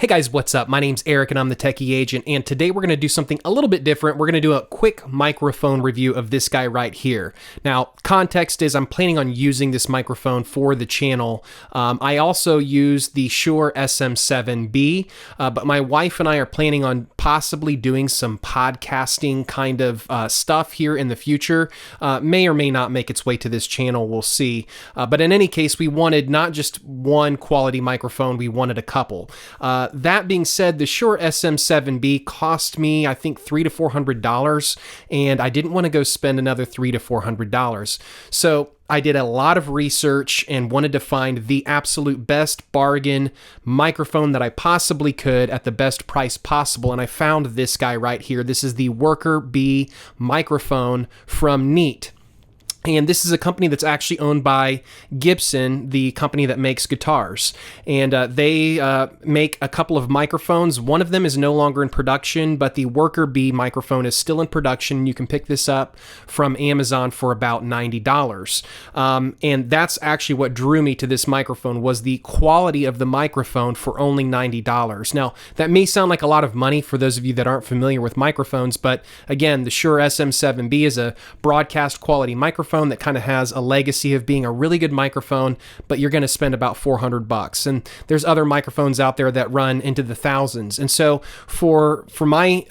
Hey guys, what's up? My name's Eric and I'm the Techy Agent, and today we're going to do something a little bit different. We're going to do a quick microphone review of this guy right here. Now, context is I'm planning on using this microphone for the channel. I also use the Shure SM7B, but my wife and I are planning on possibly doing some podcasting kind of stuff here in the future. May or may not make its way to this channel, we'll see. But in any case, we wanted not just one quality microphone, we wanted a couple. That being said, the Shure SM7B cost me, I think, $300 to $400, and I didn't want to go spend another $300 to $400. So I did a lot of research and wanted to find the absolute best bargain microphone that I possibly could at the best price possible, and I found this guy right here. This is the Worker Bee microphone from Neat. And this is a company that's actually owned by Gibson, the company that makes guitars. And they make a couple of microphones. One of them is no longer in production, but the Worker Bee microphone is still in production. You can pick this up from Amazon for about $90. And that's actually what drew me to this microphone, was the quality of the microphone for only $90. Now, that may sound like a lot of money for those of you that aren't familiar with microphones, but again, the Shure SM7B is a broadcast quality microphone that kind of has a legacy of being a really good microphone, but you're going to spend about $400. And there's other microphones out there that run into the thousands. And so for my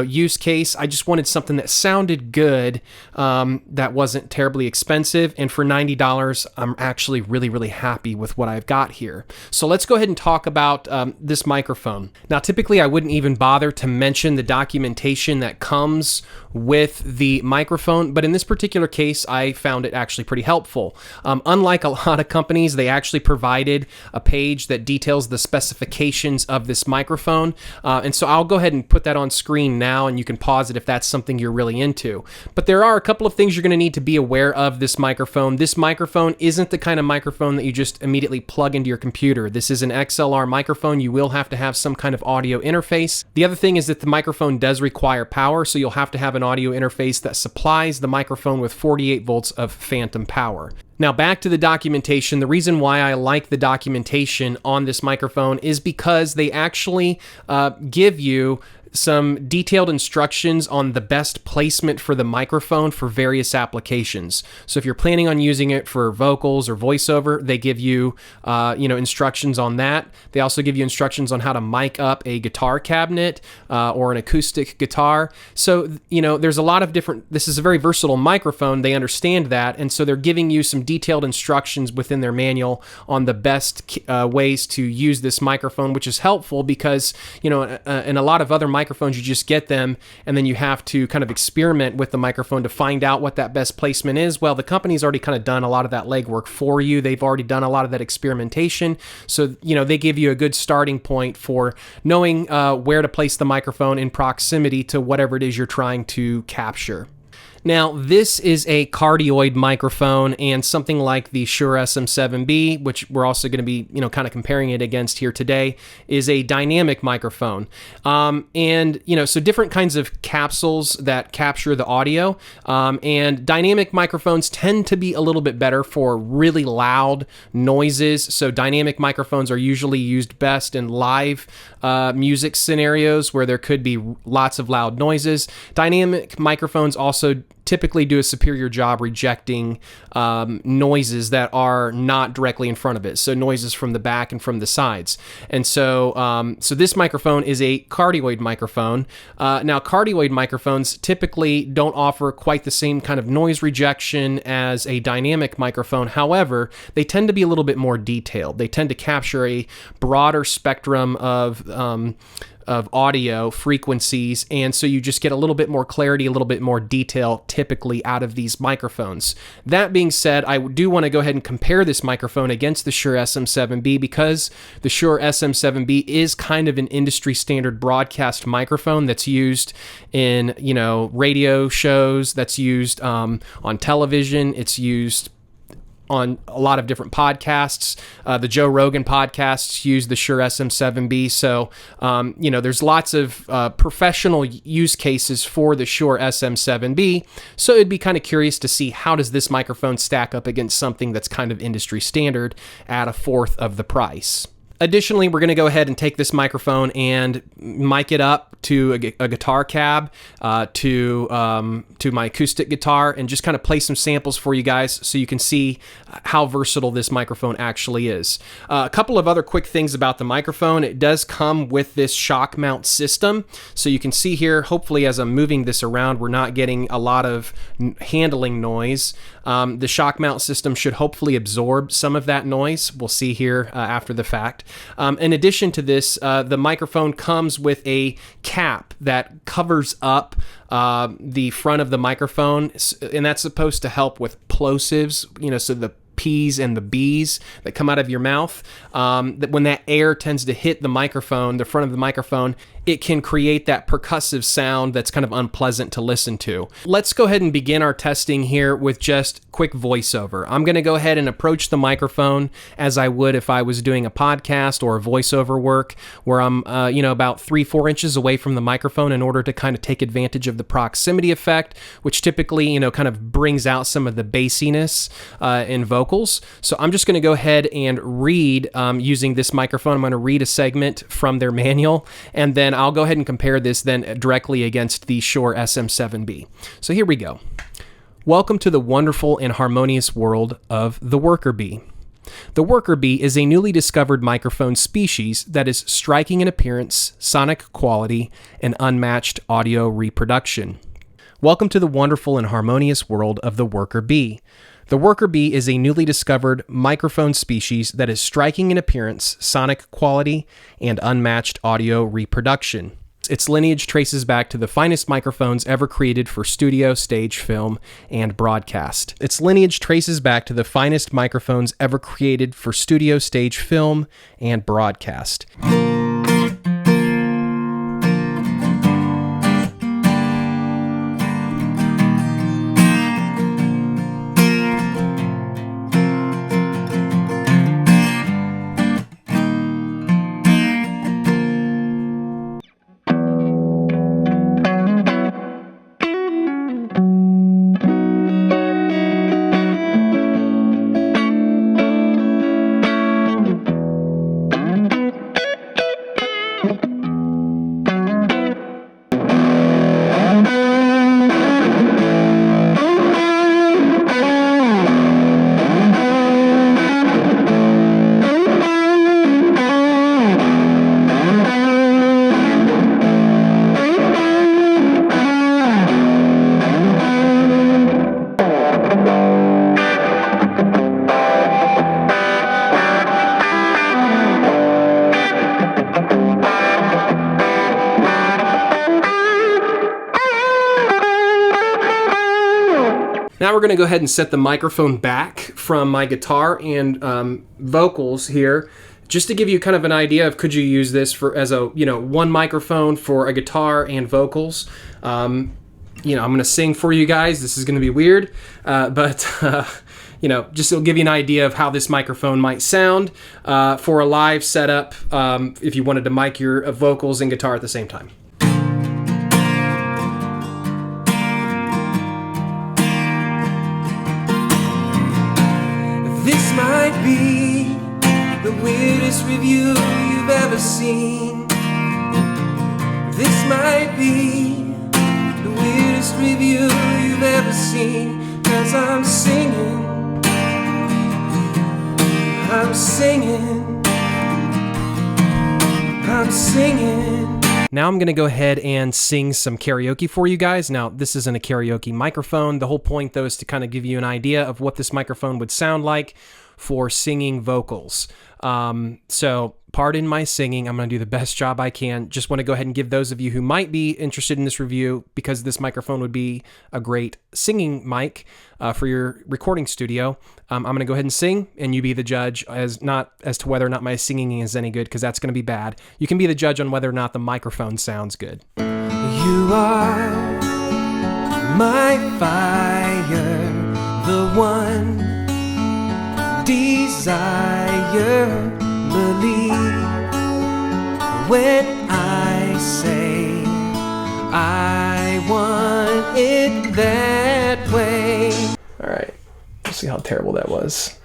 use case, I just wanted something that sounded good, that wasn't terribly expensive. And for $90, I'm actually really happy with what I've got here. So let's go ahead and talk about this microphone. Now, typically I wouldn't even bother to mention the documentation that comes with the microphone, but in this particular case, I found it actually pretty helpful. Unlike a lot of companies, they actually provided a page that details the specifications of this microphone. And so I'll go ahead and put that on screen now, and you can pause it if that's something you're really into. But there are a couple of things you're going to need to be aware of this microphone. This microphone isn't the kind of microphone that you just immediately plug into your computer. This is an XLR microphone. You will have to have some kind of audio interface. The other thing is that the microphone does require power, so you'll have to have an audio interface that supplies the microphone with 48 volts of phantom power. Now, back to the documentation. The reason why I like the documentation on this microphone is because they actually give you some detailed instructions on the best placement for the microphone for various applications. So if you're planning on using it for vocals or voiceover, they give you, instructions on that. They also give you instructions on how to mic up a guitar cabinet or an acoustic guitar. So, there's a lot of different, this is a very versatile microphone. They understand that. And so they're giving you some detailed instructions within their manual on the best ways to use this microphone, which is helpful because, in a lot of other microphones, you just get them and then you have to kind of experiment with the microphone to find out what that best placement is. Well, the company's already kind of done a lot of that legwork for you. They've already done a lot of that experimentation. So, they give you a good starting point for knowing where to place the microphone in proximity to whatever it is you're trying to capture. Now, this is a cardioid microphone, and something like the Shure SM7B, which we're also going to be, kind of comparing it against here today, is a dynamic microphone. So different kinds of capsules that capture the audio, and dynamic microphones tend to be a little bit better for really loud noises. So dynamic microphones are usually used best in live music scenarios where there could be lots of loud noises. Dynamic microphones also typically do a superior job rejecting noises that are not directly in front of it, so noises from the back and from the sides. And so this microphone is a cardioid microphone. Now, cardioid microphones typically don't offer quite the same kind of noise rejection as a dynamic microphone. However, they tend to be a little bit more detailed. They tend to capture a broader spectrum of audio frequencies, and so you just get a little bit more clarity, a little bit more detail typically out of these microphones. That being said, I do want to go ahead and compare this microphone against the Shure SM7B because the Shure SM7B is kind of an industry standard broadcast microphone that's used in, radio shows, that's used on television, it's used on a lot of different podcasts. The Joe Rogan podcasts use the Shure SM7B. So, there's lots of professional use cases for the Shure SM7B. So it'd be kind of curious to see how does this microphone stack up against something that's kind of industry standard at a fourth of the price. Additionally, we're going to go ahead and take this microphone and mic it up to a guitar cab, to my acoustic guitar, and just kind of play some samples for you guys so you can see how versatile this microphone actually is. A couple of other quick things about the microphone. It does come with this shock mount system. So you can see here, hopefully as I'm moving this around, we're not getting a lot of handling noise. The shock mount system should hopefully absorb some of that noise. We'll see here after the fact. In addition to this, the microphone comes with a cap that covers up the front of the microphone, and that's supposed to help with plosives, so the P's and the B's that come out of your mouth. That when that air tends to hit the microphone, the front of the microphone, it can create that percussive sound that's kind of unpleasant to listen to. Let's go ahead and begin our testing here with just quick voiceover. I'm going to go ahead and approach the microphone as I would if I was doing a podcast or a voiceover work, where I'm about 3-4 inches away from the microphone in order to kind of take advantage of the proximity effect, which typically kind of brings out some of the bassiness in vocals. So I'm just going to go ahead and read using this microphone. I'm going to read a segment from their manual, and then I'll go ahead and compare this then directly against the Shure SM7B. So here we go. Welcome to the wonderful and harmonious world of the worker bee. The worker bee is a newly discovered microphone species that is striking in appearance, sonic quality, and unmatched audio reproduction. Welcome to the wonderful and harmonious world of the worker bee. The worker bee is a newly discovered microphone species that is striking in appearance, sonic quality, and unmatched audio reproduction. Its lineage traces back to the finest microphones ever created for studio, stage, film, and broadcast. Its lineage traces back to the finest microphones ever created for studio, stage, film, and broadcast. Now we're going to go ahead and set the microphone back from my guitar and vocals here, just to give you kind of an idea of could you use this for as a one microphone for a guitar and vocals. I'm going to sing for you guys. This is going to be weird, but just it'll give you an idea of how this microphone might sound for a live setup if you wanted to mic your vocals and guitar at the same time. This might be the weirdest review you've ever seen. This might be the weirdest review you've ever seen. 'Cause I'm singing, I'm singing, I'm singing. Now I'm going to go ahead and sing some karaoke for you guys. Now, this isn't a karaoke microphone. The whole point, though, is to kind of give you an idea of what this microphone would sound like for singing vocals. So pardon my singing. I'm going to do the best job I can. Just want to go ahead and give those of you who might be interested in this review, because this microphone would be a great singing mic for your recording studio. I'm going to go ahead and sing, and you be the judge as to whether or not my singing is any good, because that's going to be bad. You can be the judge on whether or not the microphone sounds good. You are my fire, the one desire. Believe when I say I want it that way. All right, let's see how terrible that was.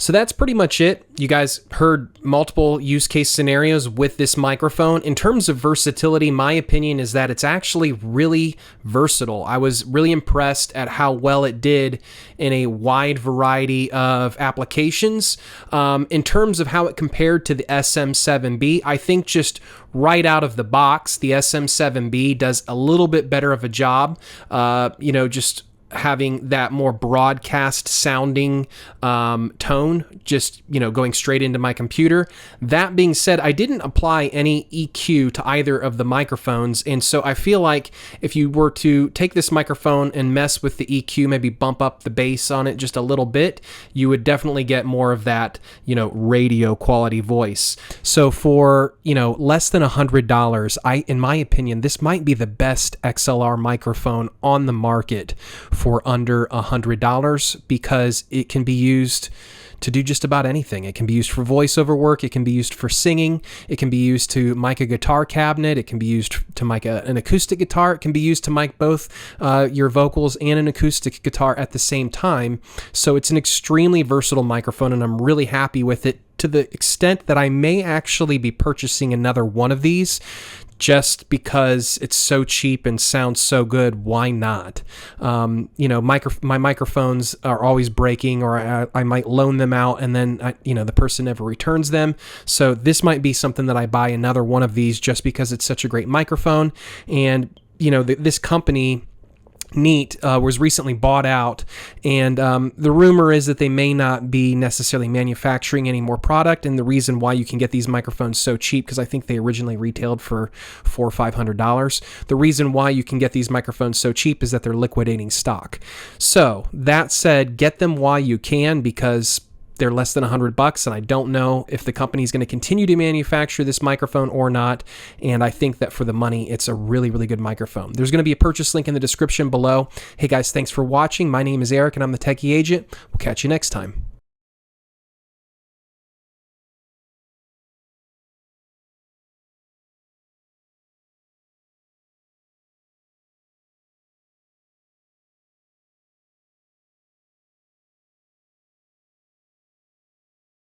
So that's pretty much it. You guys heard multiple use case scenarios with this microphone. In terms of versatility, my opinion is that it's actually really versatile. I was really impressed at how well it did in a wide variety of applications. In terms of how it compared to the SM7B, I think just right out of the box, the SM7B does a little bit better of a job, just having that more broadcast sounding tone, just going straight into my computer. That being said, I didn't apply any EQ to either of the microphones, and so I feel like if you were to take this microphone and mess with the EQ, maybe bump up the bass on it just a little bit, you would definitely get more of that radio quality voice. So for less than $100, in my opinion, this might be the best XLR microphone on the market for under $100, because it can be used to do just about anything. It can be used for voiceover work. It can be used for singing. It can be used to mic a guitar cabinet. It can be used to mic an acoustic guitar. It can be used to mic both your vocals and an acoustic guitar at the same time. So it's an extremely versatile microphone, and I'm really happy with it, to the extent that I may actually be purchasing another one of these just because it's so cheap and sounds so good. Why not? My microphones are always breaking, or I might loan them out and then the person never returns them. So this might be something that I buy another one of these just because it's such a great microphone. And this company Neat was recently bought out, and the rumor is that they may not be necessarily manufacturing any more product. And the reason why you can get these microphones so cheap, because I think they originally retailed for $400 or $500. The reason why you can get these microphones so cheap is that they're liquidating stock. So that said, get them while you can, because they're less than $100, and I don't know if the company is going to continue to manufacture this microphone or not. And I think that for the money, it's a really, really good microphone. There's going to be a purchase link in the description below. Hey guys, thanks for watching. My name is Eric, and I'm the Techy Agent. We'll catch you next time.